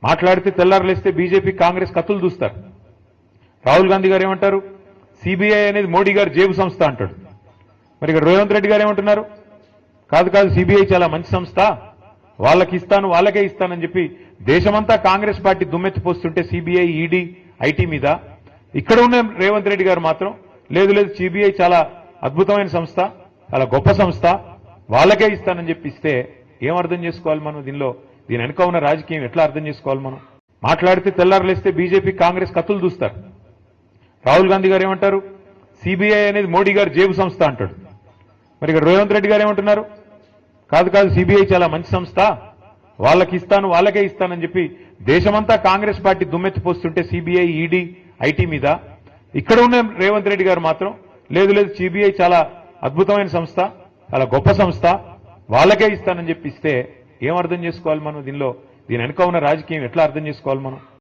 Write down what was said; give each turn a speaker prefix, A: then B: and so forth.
A: మాట్లాడితే తెల్లారలేస్తే బీజేపీ కాంగ్రెస్ కత్తులు దూస్తారు. రాహుల్ గాంధీ గారు ఏమంటారు? సిబిఐ అనేది మోడీ గారు జేబు సంస్థ అంటాడు. మరి ఇక్కడ రేవంత్ రెడ్డి గారు ఏమంటున్నారు? కాదు కాదు, సిబిఐ చాలా మంచి సంస్థ, వాళ్ళకి ఇస్తాను, వాళ్ళకే ఇస్తానని చెప్పి దేశమంతా కాంగ్రెస్ పార్టీ దుమ్మెత్తిపోస్తుంటే సిబిఐ, ఈడీ, ఐటీ మీద ఇక్కడ ఉన్న రేవంత్ రెడ్డి గారు మాత్రం లేదు లేదు, సిబిఐ చాలా అద్భుతమైన సంస్థ, చాలా గొప్ప సంస్థ, వాళ్ళకే ఇస్తానని చెప్పి ఇస్తే ఏం అర్థం చేసుకోవాలి మనం? దీని వెనుక ఉన్న రాజకీయం ఎట్లా అర్థం చేసుకోవాలి మనం? మాట్లాడితే తెల్లారలేస్తే బీజేపీ కాంగ్రెస్ కత్తులు దూస్తారు. రాహుల్ గాంధీ గారు ఏమంటారు? సిబిఐ అనేది మోడీ గారు జేబు సంస్థ అంటాడు. మరి ఇక్కడ రేవంత్ రెడ్డి గారు ఏమంటున్నారు? కాదు కాదు, సిబిఐ చాలా మంచి సంస్థ, వాళ్ళకి ఇస్తాను, వాళ్ళకే ఇస్తానని చెప్పి దేశమంతా కాంగ్రెస్ పార్టీ దుమ్మెత్తిపోస్తుంటే సిబిఐ, ఈడీ, ఐటీ మీద ఇక్కడ ఉన్న రేవంత్ రెడ్డి గారు మాత్రం లేదు లేదు, సిబిఐ చాలా అద్భుతమైన సంస్థ, చాలా గొప్ప సంస్థ, వాళ్ళకే ఇస్తానని చెప్పి ఇస్తే ఏం అర్థం చేసుకోవాలి మనం? దీని వెనుక ఉన్న రాజకీయం ఎట్లా అర్థం చేసుకోవాలి మనం?